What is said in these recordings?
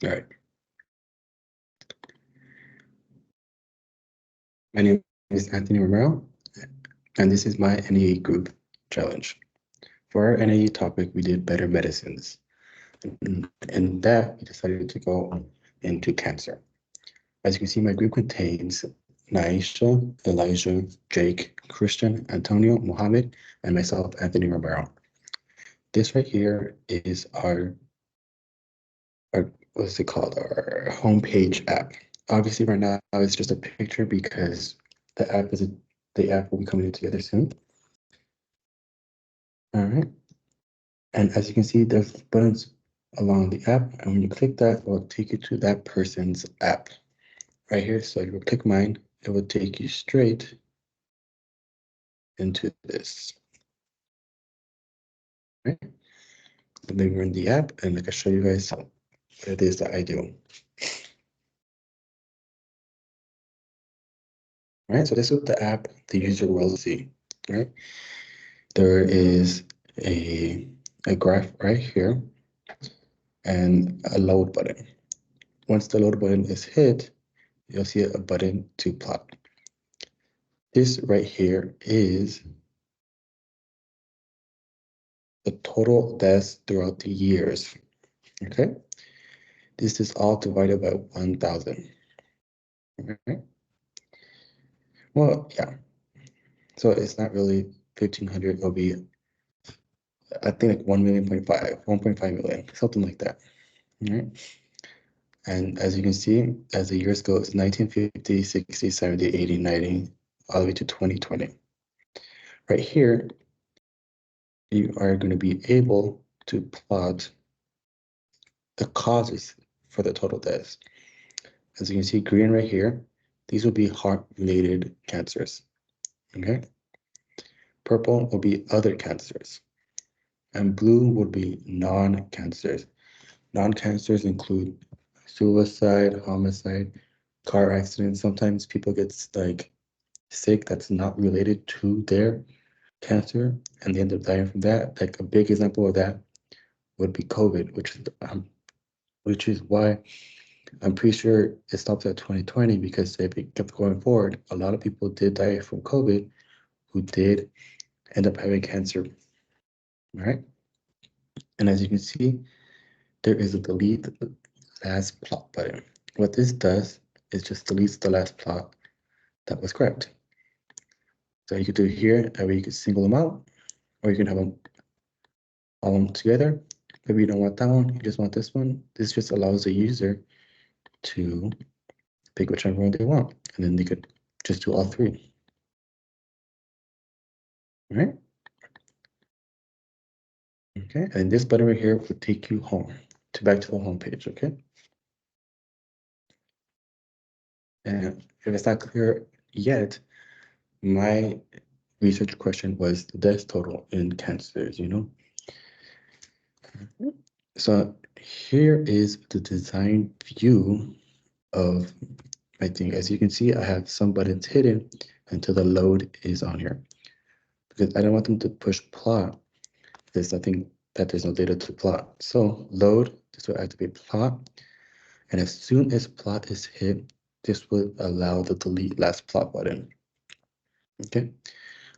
All right. My name is Anthony Romero, and this is my NAE group challenge. For our NAE topic, we did better medicines. And that we decided to go into cancer. As you can see, my group contains Naisha, Elijah, Jake, Christian, Antonio, Mohammed, and myself, Anthony Romero. This right here is our what's it called? Our homepage app. Obviously, right now it's just a picture because the app will be coming together soon. All right. And as you can see, there's buttons along the app. And when you click that, it will take you to that person's app right here. So you will click mine, it will take you straight into this. Right? And then we're in the app, and like I show you guys what it is that I do. All right, so this is the app the user will see. Right? There is a graph right here and a load button. Once the load button is hit, you'll see a button to plot. This right here is the total deaths throughout the years. Okay, this is all divided by 1,000. Okay. Well, yeah. So it's not really 1,500. It'll be, I think, like 1.5 million, something like that. All right. And as you can see, as the years go, it's 1950, 60, 70, 80, 90, all the way to 2020. Right here, you are going to be able to plot the causes for the total deaths. As you can see, green right here, these will be heart-related cancers, okay? Purple will be other cancers, and blue would be non-cancers. Non-cancers include suicide, homicide, car accidents. Sometimes people get like sick that's not related to their cancer, and they end up dying from that. Like a big example of that would be COVID, which is why I'm pretty sure it stopped at 2020, because if it kept going forward, a lot of people did die from COVID who did end up having cancer, right? And as you can see, there is a delete last plot button. What this does is just deletes the last plot that was correct. So you could do it here, that way you could single them out, or you can have them all together. Maybe you don't want that one, you just want this one. This just allows the user to pick whichever one they want, and then they could just do all three. All right? Okay, and this button right here will take you home, back to the home page, okay? And if it's not clear yet, my research question was the death total in cancers, you know? So here is the design view of my thing. As you can see, I have some buttons hidden until the load is on here, because I don't want them to push plot, because I think that there's no data to plot. So load, this will activate plot. And as soon as plot is hit, this will allow the delete last plot button. Okay.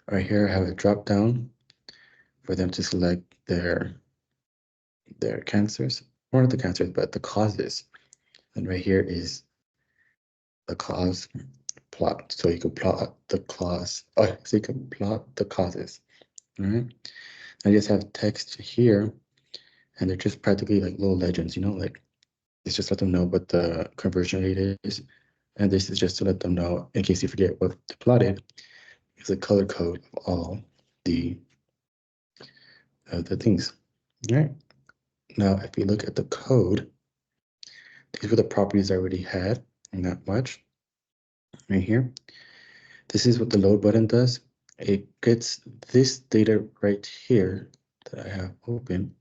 Right here, I have a drop down for them to select their cancers, or not the cancers, but the causes. And right here is the cause plot. So you can plot the cause, so you can plot the causes. All right. I just have text here, and they're just practically like little legends, you know, like it's just let them know what the conversion rate is. And this is just to let them know, in case you forget what to plotted, is a color code of all the things. All right. Now, if we look at the code, these were the properties I already had, not much. Right here. This is what the load button does. It gets this data right here that I have open.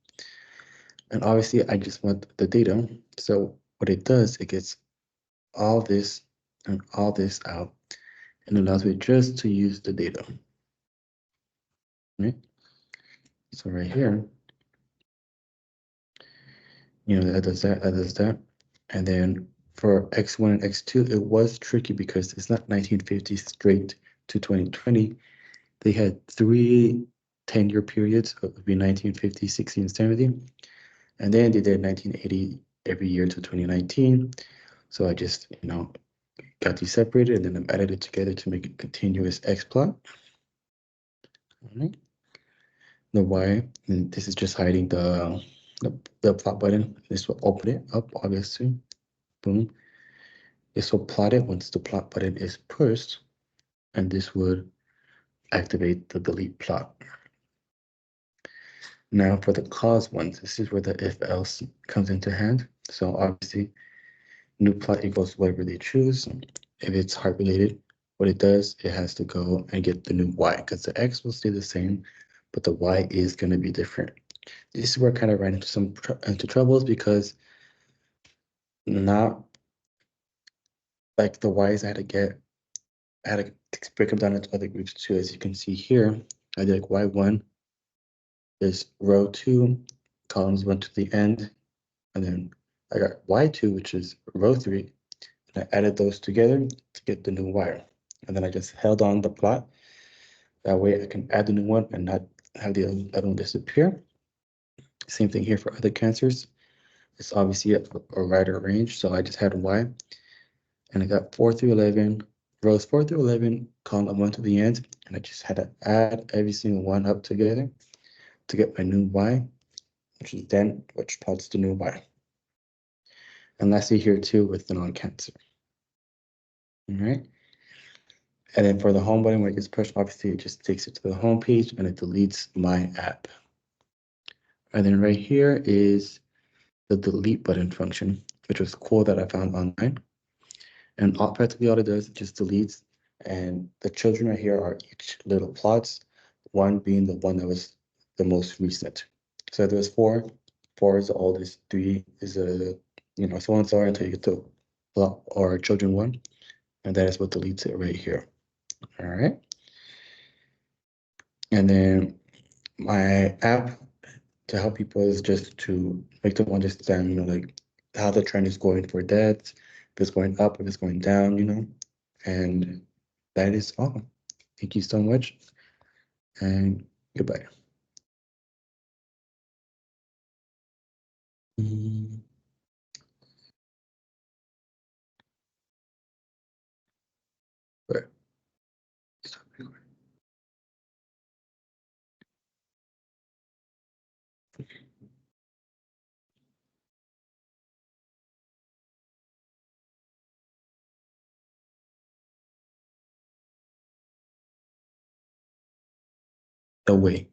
And obviously, I just want the data. So what it does, it gets all this and all this out, and allows me just to use the data. Right? So right here, you know, that does that, that does that. And then for X1 and X2, it was tricky because it's not 1950 straight to 2020. They had three 10-year periods. It would be 1950, 60, and 70. And then they did 1980 every year to 2019. So I just, got these separated and then I'm added it together to make a continuous X plot. All right. The Y, and this is just hiding the plot button. This will open it up, obviously. Boom. This will plot it once the plot button is pushed, and this would activate the delete plot. Now for the cause ones, this is where the if else comes into hand. So obviously, new plot equals whatever they choose. If it's heart related, what it does, it has to go and get the new Y because the X will stay the same, but the Y is going to be different. This is where I kind of ran into some troubles because not like the Ys I had to break them down into other groups too. As you can see here, I did like Y1 is row 2, columns 1 to the end, and then I got Y2, which is row 3, and I added those together to get the new Y. And then I just held on the plot. That way I can add the new one and not have the other one disappear. Same thing here for other cancers. It's obviously a wider range, so I just had Y, and I got 4 through 11, rows 4 through 11, column 1 to the end, and I just had to add every single one up together to get my new Y, which plots the new Y. And lastly here too with the non-cancer. All right. And then for the home button, when it gets pushed, obviously it just takes it to the home page and it deletes my app. And then right here is the delete button function, which was cool that I found online. And practically all it does, it just deletes. And the children right here are each little plots, one being the one that was the most recent. So there's four. Four is the oldest. Three is so on and so on until you get to plot or children one. And that is what deletes it right here. All right. And then my app to help people is just to make them understand, like how the trend is going for deaths, if it's going up, if it's going down, and that is all. Thank you so much, and goodbye. Mm, right. No way.